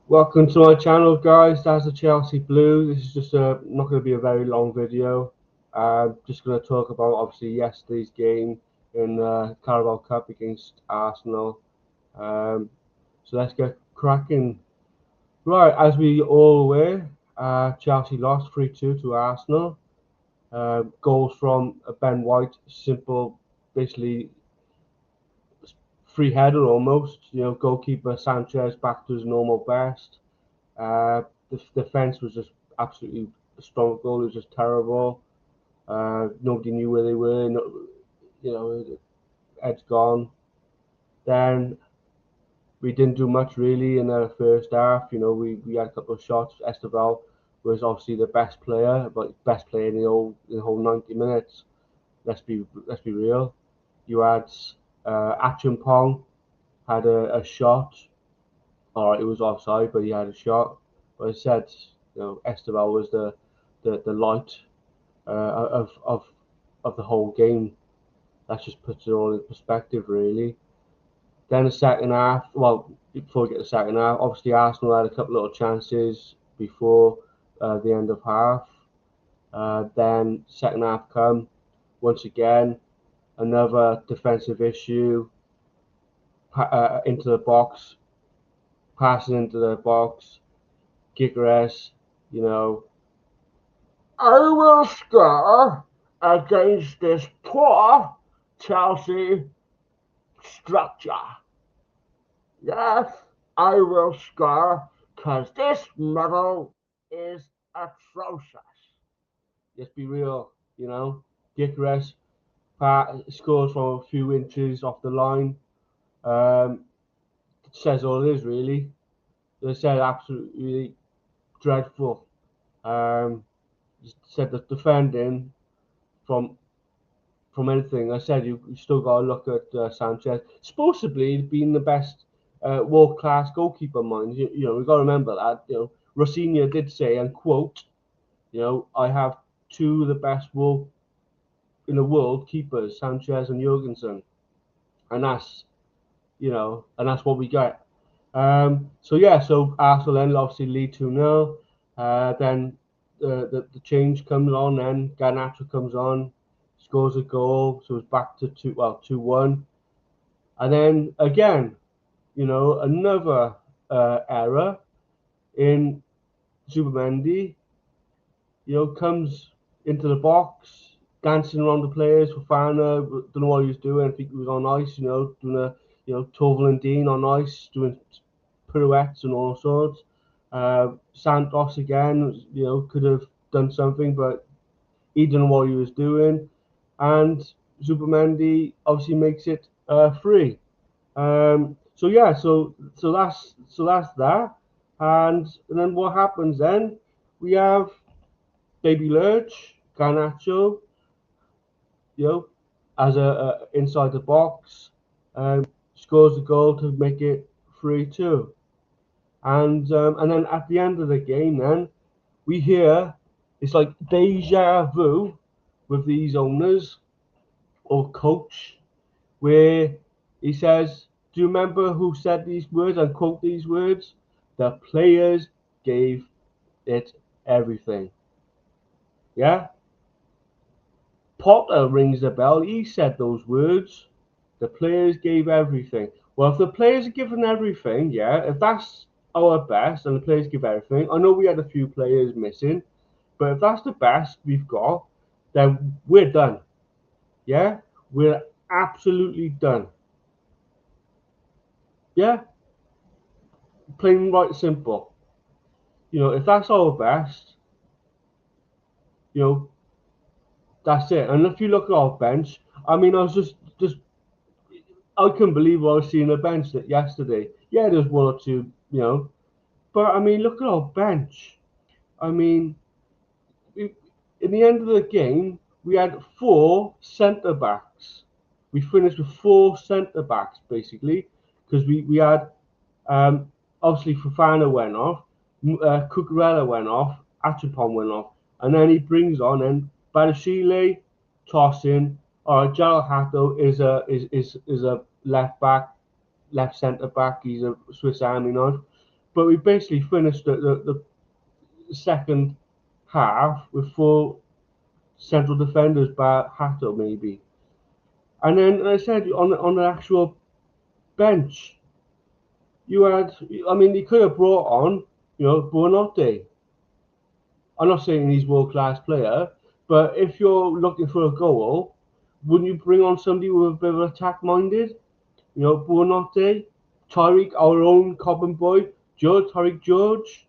Welcome to my channel, guys. That's the Chelsea Blue. This is just not going to be a very long video. I'm just going to talk about obviously yesterday's game in Carabao Cup against Arsenal. Um, so let's get cracking. Right, as we all aware, Chelsea lost 3-2 to Arsenal. Goals from Ben White, simple, basically free header almost. Goalkeeper Sanchez back to his normal best. The defense was just absolutely strong. Goal was just terrible. Nobody knew where they were. No, Ed's gone. Then we didn't do much really in the first half. We had a couple of shots. Esteval was obviously the best player, but best player in the whole 90 minutes. Let's be real. You had Achimpong had a shot. All right, it was offside, but he had a shot. But I said, Esteval was the light of the whole game. That just puts it all in perspective, really. Then the second half, well, before we get the second half, obviously Arsenal had a couple of little chances before the end of half. Then second half come, once again, another defensive issue, into the box, passing into the box. Gyökeres, you know, I will score against this poor Chelsea structure. Yes, I will score because this medal is atrocious. Let's be real, Gyökeres scores from a few inches off the line. It says all it is, really. They said absolutely dreadful. Um, said that defending from anything. I said you still got to look at Sanchez. Supposedly being the best world class goalkeeper, mind we've got to remember that. Rosinha did say, and quote, I have two of the best in the world keepers, Sanchez and Jurgensen, and that's what we get. So Arsenal then obviously lead 2-0. Then the change comes on. Then Garnacho comes on, scores a goal, so it's back to 2-1. And then again, another error in Zubimendi. Comes into the box, dancing around the players. Fofana, don't know what he was doing. I think he was on ice. Doing a Toval and Dean on ice, doing pirouettes and all sorts. Santos again, could have done something, but he didn't know what he was doing. And Zubimendi obviously makes it free. So that's that. And then what happens then? We have Baby Lurch, Garnacho, you know, as a inside the box, scores the goal to make it 3-2. And then at the end of the game, then we hear it's like deja vu with these owners or coach, where he says, "Do you remember who said these words?" And quote these words: "The players gave it everything." Yeah, Potter rings the bell. He said those words. The players gave everything. Well, if the players are giving everything, yeah, if that's our best and the players give everything, I know we had a few players missing, but if that's the best we've got, then we're done. Yeah, we're absolutely done. Yeah, plain right simple. If that's our best, you know, that's it. And if you look at our bench, I mean, I was just I couldn't believe what I was seeing the bench that yesterday. Yeah, there's one or two, but I mean, look at our bench. I mean, in the end of the game, we had four centre backs. We finished with four centre backs basically because we had obviously Fofana went off, Cucurella went off, Achapon went off, and then he brings on and Badashile, tossing. All right, Gerald Hatto is a left back, left centre back. He's a Swiss Army knife. but we basically finished the second half with 4 central defenders, bar Hato maybe. And then I said on the actual bench, you had, I mean, you could have brought on, Buonanotte. I'm not saying he's world class player, but if you're looking for a goal, wouldn't you bring on somebody with a bit of attack minded? Buonanotte, Tyreek, our own Cobham boy, Tyreek George.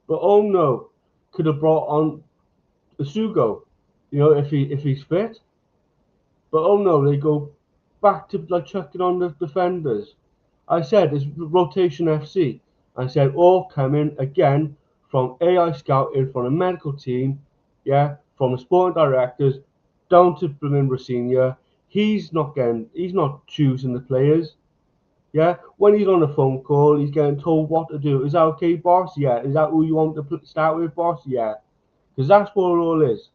But oh no, could have brought on Asugo, if he's fit. But oh no, they go back to like chucking on the defenders. I said it's rotation FC. I said all coming again from AI scouting, from the medical team, yeah, from the sporting directors down to Blumen Rosinia. He's not choosing the players. Yeah, when he's on a phone call, he's getting told what to do. Is that okay, boss? Yeah. Is that who you want to start with, boss? Yeah. Because that's what it all is.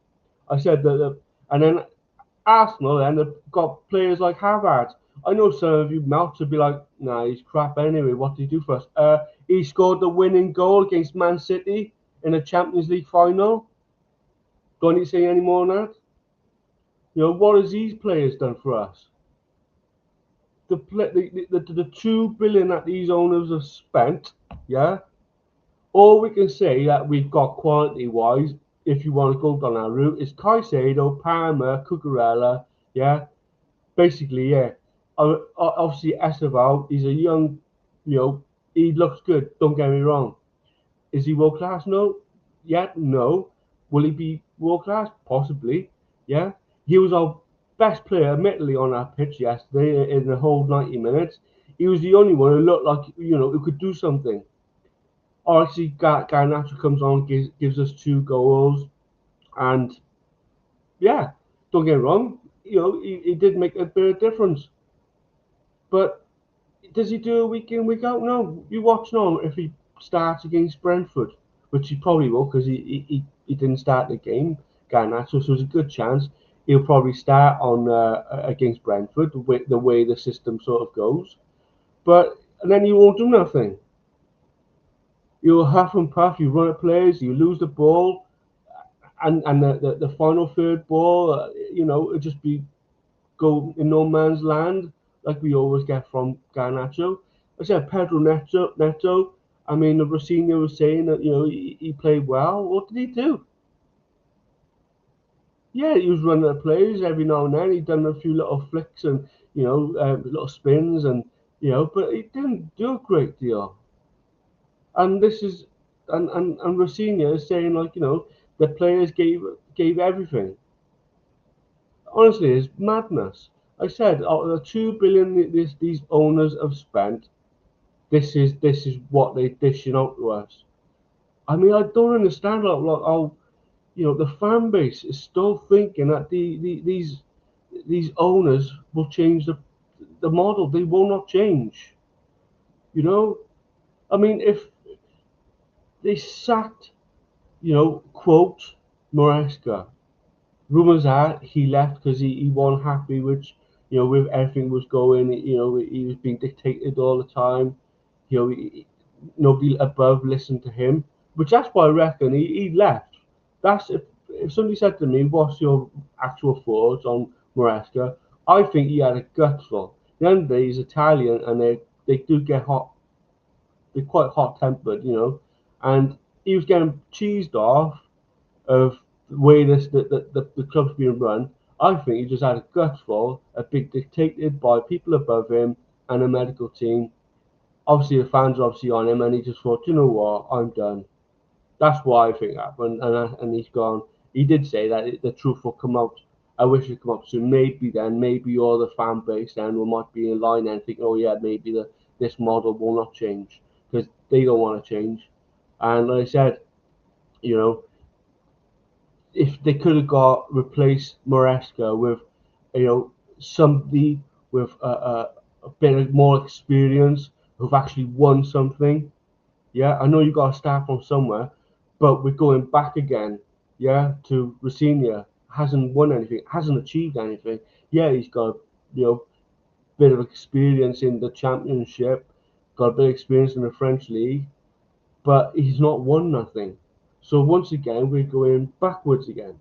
I said that, and then Arsenal and they've got players like Havertz. I know some of you mouths would be like, nah, he's crap anyway. What did he do for us? He scored the winning goal against Man City in a Champions League final. Don't need to say any more than that. What has these players done for us? The 2 billion that these owners have spent, yeah. All we can say that we've got quality wise, if you want to go down that route, is Caicedo, Palmer, Cucurella, yeah. Basically, yeah. Obviously, Esteval, he's a young, he looks good. Don't get me wrong. Is he world class? No. Yet, no. Will he be world class? Possibly. Yeah. He was our best player, admittedly, on that pitch yesterday in the whole 90 minutes. He was the only one who looked like, who could do something. Obviously, Garnacho comes on, gives us 2 goals. And, yeah, don't get me wrong. He did make a bit of difference. But does he do it week in, week out? No. You watch now if he starts against Brentford, which he probably will because he didn't start the game, Garnacho, so there's a good chance he'll probably start on against Brentford, the way the system sort of goes. But and then you won't do nothing. You'll huff and puff, you run at players, you lose the ball, and the final third ball, it'll just be go in no man's land like we always get from Garnacho. I said Pedro Neto. I mean, Rosina was saying that he played well. What did he do? Yeah, he was running the plays every now and then. He'd done a few little flicks and little spins and but he didn't do a great deal. And this is and Rosina is saying like the players gave everything. Honestly, it's madness. I said the 2 billion these owners have spent. This is what they're dishing out to us. I mean, I don't understand how the fan base is still thinking that these owners will change the model. They will not change. I mean, if they sacked, quote Maresca, rumors are he left because he wasn't happy with everything was going. He was being dictated all the time. Nobody above listened to him, which that's why I reckon he left. That's if somebody said to me, "What's your actual thoughts on Maresca?" I think he had a gutful. The end of the day, he's Italian, and they do get hot. They're quite hot tempered, and he was getting cheesed off of the way the club's being run. I think he just had a gutful, a big dictated by people above him and a medical team. Obviously, the fans are obviously on him, and he just thought, you know what, I'm done. That's what I think happened, and he's gone. He did say that the truth will come out. I wish it come up soon. Maybe all the fan base then will might be in line and think, oh yeah, maybe this model will not change because they don't want to change. And like I said, you know, if they could have got replaced Maresca with, somebody with a bit of more experience who've actually won something. Yeah, I know you got to start from somewhere, but we're going back again. Yeah, to Rosinia hasn't won anything, hasn't achieved anything. Yeah, he's got bit of experience in the championship, got a bit of experience in the French league, but he's not won nothing. So once again, we're going backwards again.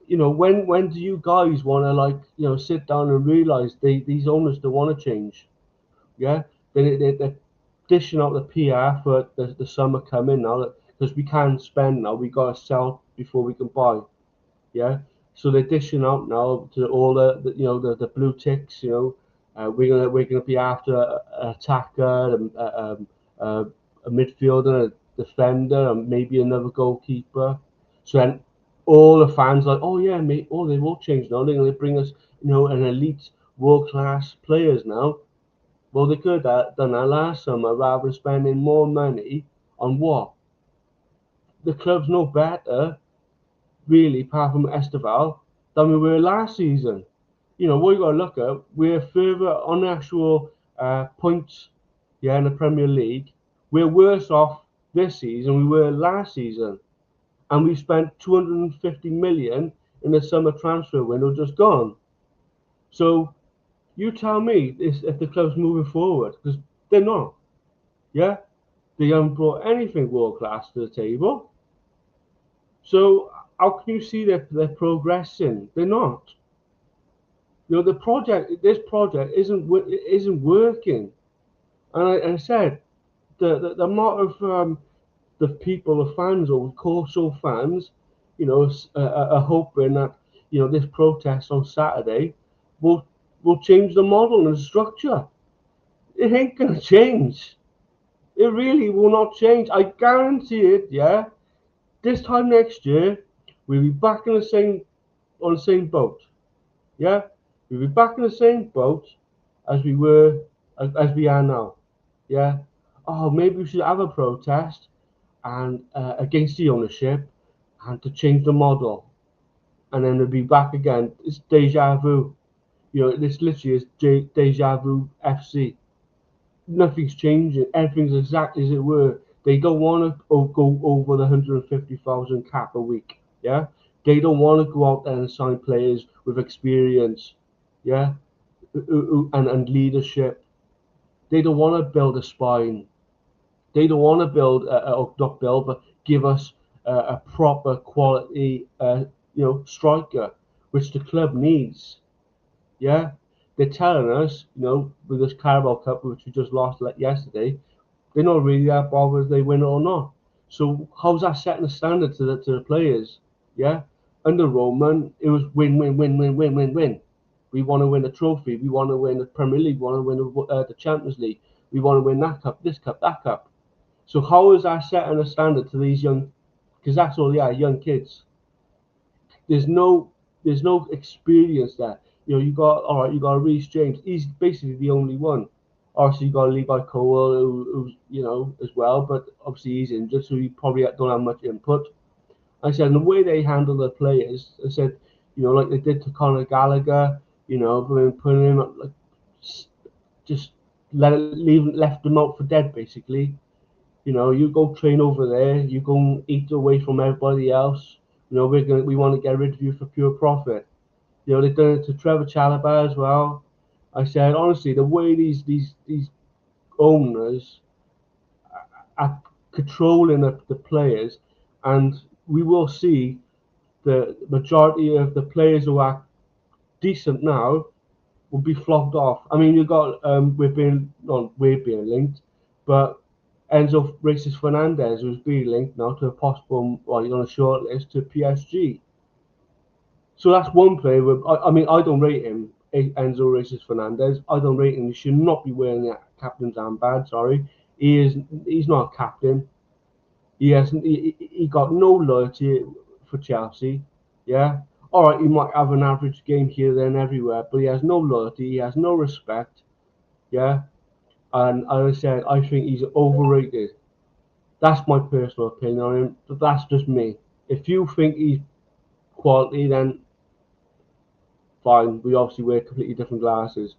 When do you guys want to sit down and realize these owners don't want to change? Yeah, they're dishing out the PR for the summer coming now because we can't spend now. We got to sell before we can buy. Yeah, so they're dishing out now to all the blue ticks. We're gonna be after an attacker, a midfielder, a defender, and maybe another goalkeeper. So then all the fans like, oh yeah, mate, oh they will change now. They're gonna bring us, an elite, world class players now. Well, they could have done that last summer rather than spending more money on what? The club's no better, really, apart from Esteval, than we were last season. What you got to look at, we're further on actual points, in the Premier League. We're worse off this season we were last season. And we spent 250 million in the summer transfer window just gone. So you tell me if the club's moving forward, because they're not. Yeah, they haven't brought anything world class to the table. So how can you see they're progressing? They're not. This project isn't working. And I said the amount of the people, the fans, or Corso fans, are hoping that this protest on Saturday will change the model and the structure. It ain't gonna change. It really will not change. I guarantee it. Yeah, this time next year we'll be back in the same boat. Yeah, we'll be back in the same boat as we were as we are now. Yeah. Oh, maybe we should have a protest and against the ownership and to change the model, and then we'll be back again. It's deja vu. This literally is deja vu FC. Nothing's changing. Everything's exactly as it were. They don't want to go over the 150,000 cap a week. Yeah, they don't want to go out there and sign players with experience. Yeah, and leadership. They don't want to build a spine. They don't want to build not build, but give us a proper quality, striker, which the club needs. Yeah, they're telling us, with this Carabao Cup, which we just lost yesterday, they're not really that bothered if they win it or not. So how's that setting the standard to the players? Yeah, under Roman, it was win, win, win, win, win, win, win. We want to win a trophy. We want to win the Premier League. We want to win the Champions League. We want to win that cup, this cup, that cup. So how is that setting a standard to these young? Because that's all they are, young kids. There's no experience there. You got Reece James. He's basically the only one. Obviously, you got Levi Cole, who's as well, but obviously he's injured, so he probably don't have much input. I said, and the way they handle their players, I said, like they did to Conor Gallagher, putting him like just left them out for dead, basically. You go train over there, you go eat away from everybody else. We want to get rid of you for pure profit. They've done it to Trevor Chalobah as well. I said honestly, the way these owners are controlling the players, and we will see the majority of the players who are decent now will be flogged off. I mean, you've got we're being linked, but Enzo Racist Fernandez was being linked now to a possible, he's on a short list to PSG. So that's one player. I don't rate him, Enzo Racist Fernandez. I don't rate him. He should not be wearing that captain's armband. Sorry, he's not a captain. He got no loyalty for Chelsea. Yeah. All right, he might have an average game here, there, and everywhere, but he has no loyalty. He has no respect. Yeah. And as I said, I think he's overrated. That's my personal opinion on him, but that's just me. If you think he's quality, then fine. We obviously wear completely different glasses.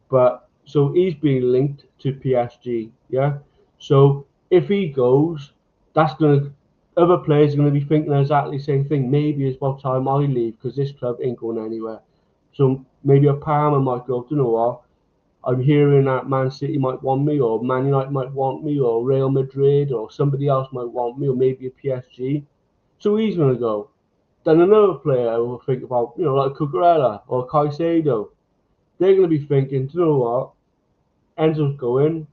But so he's being linked to PSG, yeah. So if he goes, that's gonna other players are gonna be thinking exactly the same thing. Maybe it's about time I leave because this club ain't going anywhere. So maybe a Palmer might go. Do you know what? I'm hearing that Man City might want me, or Man United might want me, or Real Madrid, or somebody else might want me, or maybe a PSG. So he's going to go. Then another player will think about, like Cucurella or Caicedo. They're going to be thinking, do you know what? Enzo's going.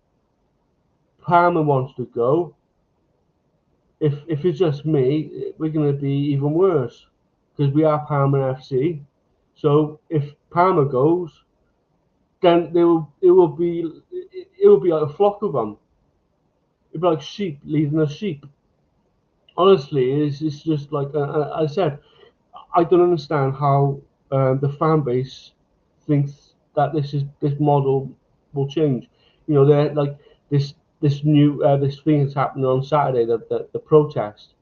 Palmer wants to go. If it's just me, we're going to be even worse because we are Palmer FC. So if Palmer goes, then it will be like a flock of them. It'll be like sheep leading a sheep. Honestly, it's just like I said. I don't understand how the fan base thinks that this model will change. They're like this thing that's happening on Saturday, the protest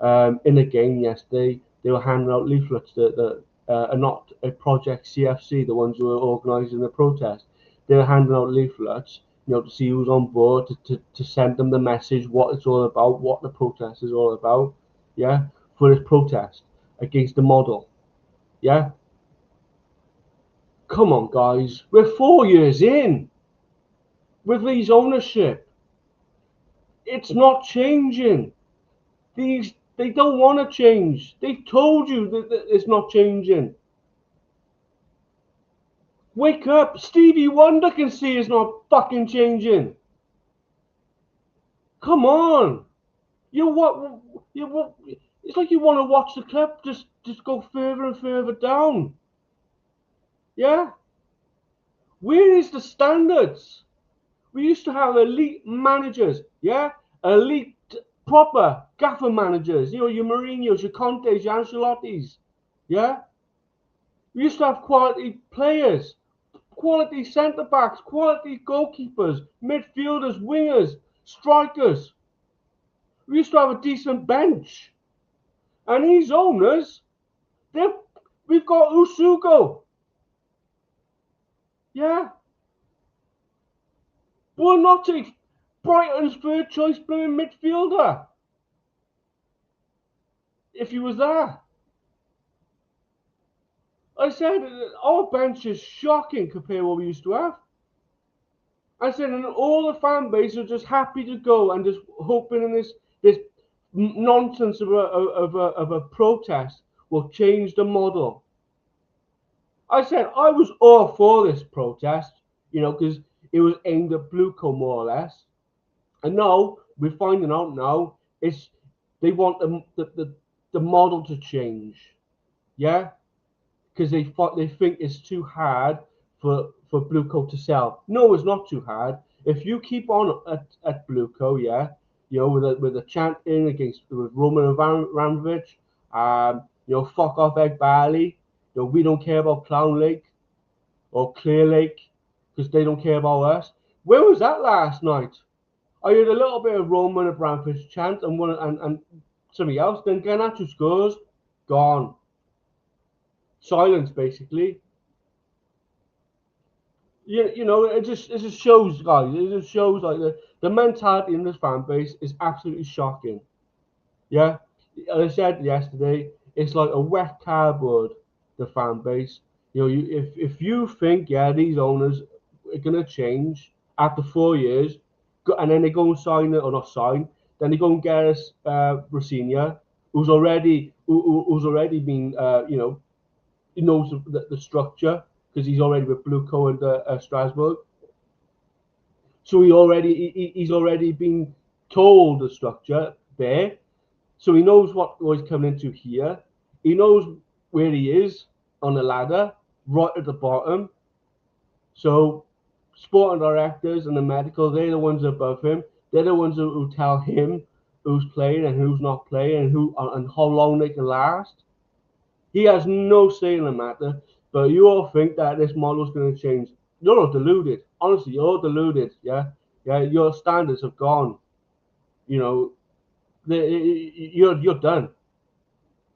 in the game yesterday. They were handing out leaflets that are not a Project CFC, the ones who are organising the protest. They were handing out leaflets, to see who's on board, to send them the message, what it's all about, what the protest is all about, yeah, for this protest against the model, yeah. Come on, guys, we're 4 years in with these ownership. It's not changing. They don't want to change. They told you that it's not changing. Wake up. Stevie Wonder can see it's not fucking changing. Come on. It's like you want to watch the club just go further and further down. Yeah? Where is the standards? We used to have elite managers, yeah? Elite proper gaffer managers, your Mourinho's, your Conte's, your Ancelotti's, yeah? We used to have quality players, quality centre backs, quality goalkeepers, midfielders, wingers, strikers. We used to have a decent bench. And these owners, we've got Usugo. Yeah. Will not take Brighton's third choice playing midfielder if he was there. I said our bench is shocking compared to what we used to have. I said, and all the fan base are just happy to go and just hoping in this nonsense of a protest will change the model. I said I was all for this protest, because it was aimed at Blueco more or less. And now we're finding out now they want the model to change, yeah, because they think it's too hard for Blueco to sell. No, it's not too hard. If you keep on at Blueco, yeah, with a chant in against with Roman Abramovich, fuck off Egg Barley, we don't care about Clown Lake or Clear Lake because they don't care about us. Where was that last night? I heard a little bit of Roman Abramovich chant and something else. Then Garnacho scores, gone. Silence, basically. It just shows, guys. It just shows like the mentality in this fan base is absolutely shocking. Yeah, as I said yesterday, it's like a wet cardboard. The fan base. If you think these owners are gonna change after 4 years, and then they go and sign it or not sign, then they go and get us Rafinha, who's already been he knows the structure because he's already with Blueco and Strasbourg. So he's already been told the structure there. So he knows what he's coming into here. He knows where he is on the ladder, right at the bottom. So sporting directors and the medical, they're the ones above him. They're the ones who tell him who's playing and who's not playing and how long they can last. He has no say in the matter. But you all think that this model is going to change. You're all deluded. Honestly, you're all deluded. Yeah, yeah. Your standards have gone. You know, you're done.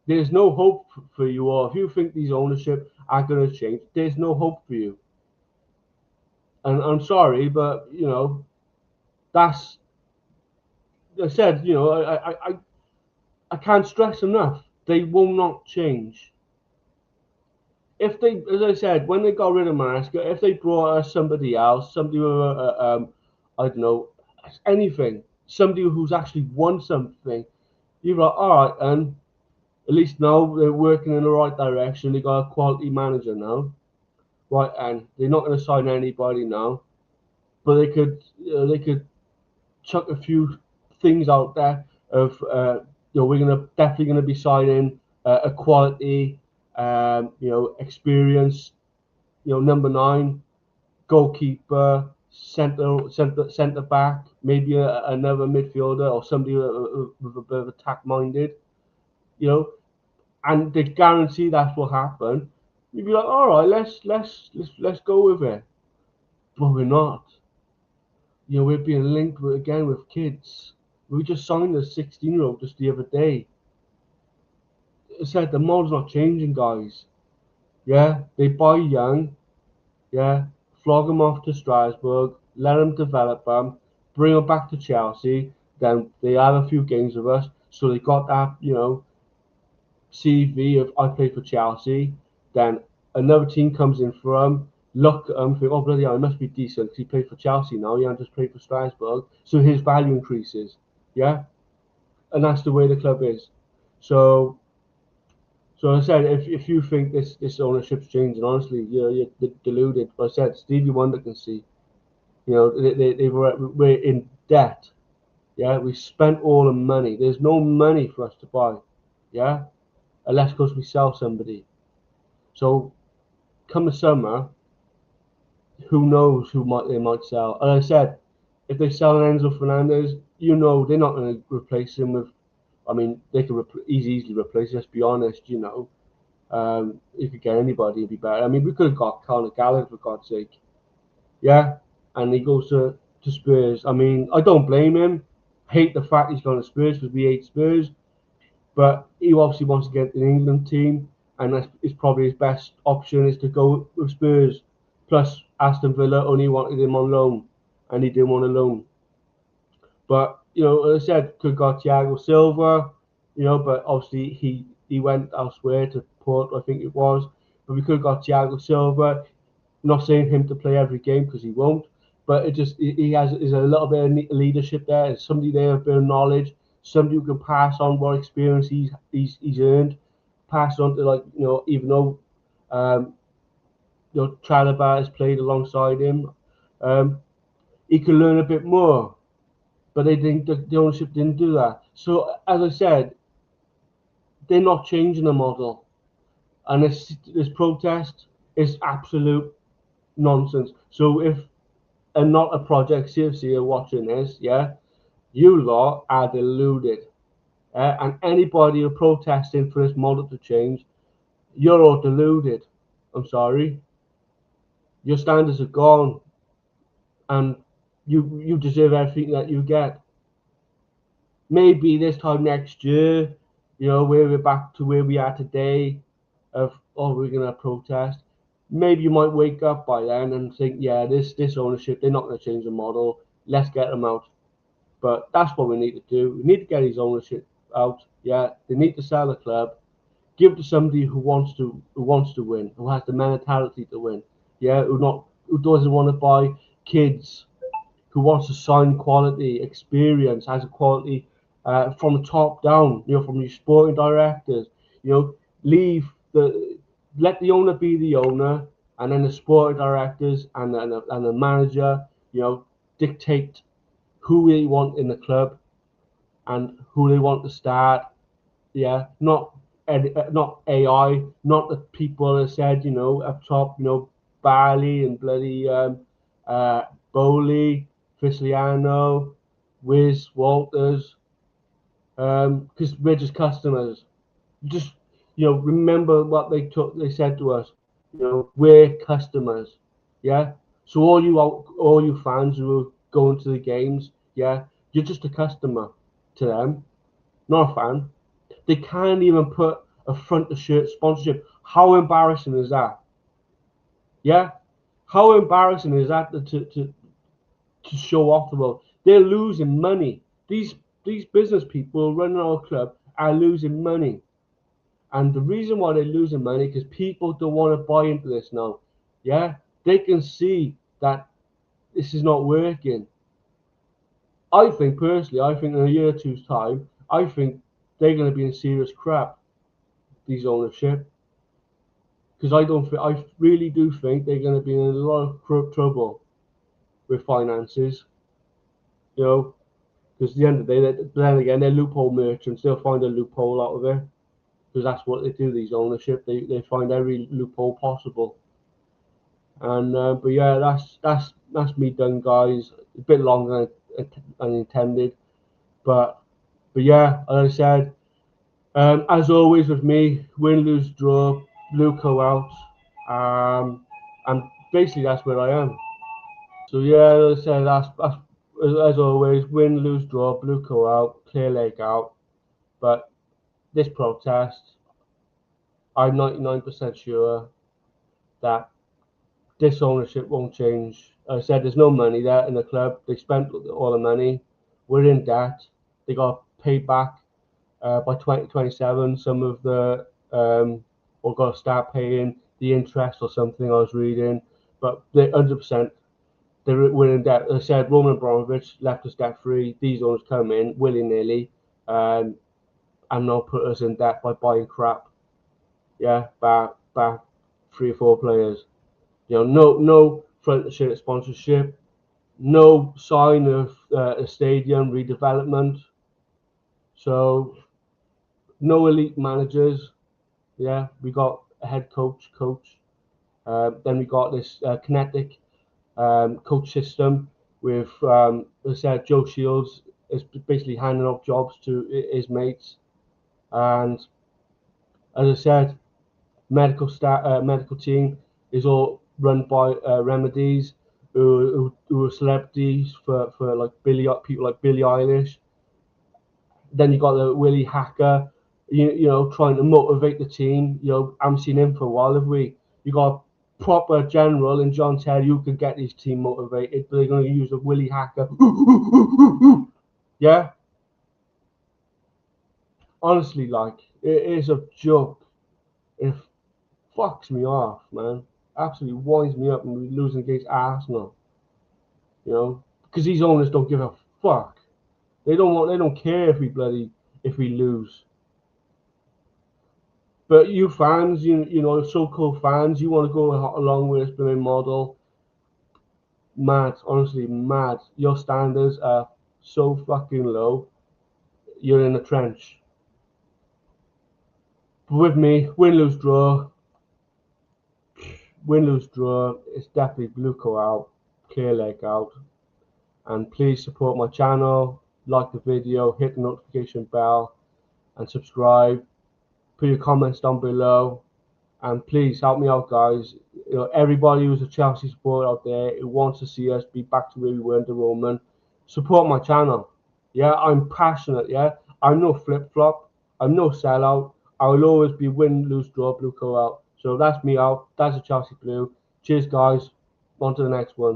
There's no hope for you all. If you think these ownership are going to change, there's no hope for you. And I'm sorry, but that's. I said, I can't stress enough. They will not change. if they, as I said, when they got rid of Maresca, if they brought us somebody else, somebody with I don't know, anything, somebody who's actually won something, you're like, all right, and at least now they're working in the right direction. They got a quality manager now, right? And they're not going to sign anybody now, but they could chuck a few things out there of we're gonna definitely gonna be signing a quality experience, number 9, goalkeeper, centre back, maybe another midfielder or somebody with a bit of attack minded, and they guarantee that's what happened. You'd be like, all right, let's go with it, but we're not. We're being linked with kids. We just signed a 16-year-old just the other day. It said the mode's not changing, guys. Yeah, they buy young. Yeah, flog them off to Strasbourg, let them develop them, bring them back to Chelsea. Then they have a few games with us, so they got that CV of I play for Chelsea. Then another team comes in for him, look at him, think, oh bloody hell, he must be decent because he played for Chelsea now. He hasn't just played for Strasbourg, so his value increases. Yeah, and that's the way the club is. So, I said, if you think this ownership's changing, honestly, you're deluded. But I said, Stevie Wonder can see. We're in debt. Yeah, we spent all the money. There's no money for us to buy. Yeah, unless because we sell somebody. So come the summer, who knows who they might sell? And I said, if they sell an Enzo Fernandez, they're not going to replace him with. I mean, they could easily replace. Let's be honest. You could get anybody, it'd be better. I mean, we could have got Conor Gallagher for God's sake. Yeah, and he goes to Spurs. I mean, I don't blame him. Hate the fact he's gone to Spurs because we hate Spurs, but he obviously wants to get the England team, and that's probably his best option is to go with Spurs. Plus, Aston Villa only wanted him on loan, and he didn't want a loan. But as I said, could have got Thiago Silva, but obviously he went elsewhere to Port, I think it was. But we could have got Thiago Silva. Not saying him to play every game because he won't, but he has is a little bit of leadership there. It's somebody there with a bit of knowledge, somebody who can pass on what experience he's earned, pass on to even though Chalobah has played alongside him, he can learn a bit more. But they didn't. The ownership didn't do that. So as I said, they're not changing the model, and this protest is absolute nonsense. So if not a Project CFC are watching this, yeah, you lot are deluded. And anybody who protesting for this model to change, you're all deluded. I'm sorry. Your standards are gone, and you deserve everything that you get. Maybe this time next year, we're back to where we are today. We're gonna protest. Maybe you might wake up by then and think, yeah, this ownership, they're not gonna change the model. Let's get them out. But that's what we need to do. We need to get his ownership out. Yeah, they need to sell the club, give to somebody who wants to win, who has the mentality to win. Yeah, who doesn't want to buy kids, who wants to sign quality experience, has a quality from the top down. From your sporting directors. Leave the let the owner be the owner, and then the sporting directors and the manager. Dictate who they want in the club and who they want to start. Yeah, not AI, not the people that said up top. Barley and bloody Bowley, Fisliano, Wiz, Walters, because we're just customers. Just remember what they said to us. We're customers. Yeah. So all you fans who are going to the games, yeah, you're just a customer to them, not a fan. They can't even put a front of shirt sponsorship. How embarrassing is that? Yeah. How embarrassing is that to show off the world? They're losing money. These business people running our club are losing money, And the reason why they're losing money because people don't want to buy into this now. Yeah, they can see that this is not working. I think personally, I think in a year or two's time, I think they're going to be in serious crap. These ownership, because I really do think they're going to be in a lot of trouble with finances. You know, because at the end of the day, then again, they're loophole merchants. They'll find a loophole out of it because that's what they do. These ownership, they find every loophole possible. And but yeah, that's me done, guys. A bit longer than intended, but yeah, as I said, as always with me, win, lose, draw, blue co out, and basically that's where I am. So yeah, as I said, that's as always, win, lose, draw, blue co out, clear leg out. But this protest, I'm 99% sure that this ownership won't change. As I said, there's no money there in the club. They spent all the money. We're in debt. They got paid back by 2027. Some of the or got to start paying the interest or something. I was reading, but they 100%. We're in debt. As I said, Roman Abramovich left us debt free. These owners come in willy nilly, and now put us in debt by buying crap. Yeah, back 3 or 4 players. No front shirt sponsorship, no sign of a stadium redevelopment. So no elite managers. Yeah, we got a head coach. Then we got this kinetic coach system with, as I said, Joe Shields is basically handing off jobs to his mates, and as I said, medical team is all run by remedies who are celebrities for like people like Billie Eilish. Then you got the Willie Hacker, trying to motivate the team. I haven't seen him for a while, have we? You got a proper general in John Terry who can get his team motivated, but they're going to use a Willie Hacker. Yeah, honestly, like it is a joke. It fucks me off, man. Absolutely winds me up when we're losing against Arsenal. Because these owners don't give a fuck. They don't care if we lose. But you fans, so-called fans, you want to go along with this blooming model. Mad, honestly, mad. Your standards are so fucking low. You're in a trench. But with me, win, lose, draw. Win, lose, draw. It's definitely blue co out, clear leg out. And please support my channel, like the video, hit the notification bell, and subscribe. Put your comments down below, and please help me out, guys. Everybody who's a Chelsea supporter out there who wants to see us be back to where we were under Roman, support my channel. Yeah, I'm passionate. Yeah, I'm no flip flop. I'm no sellout. I will always be win, lose, draw, blue co out. So that's me out. That's a Chelsea blue. Cheers, guys. On to the next one.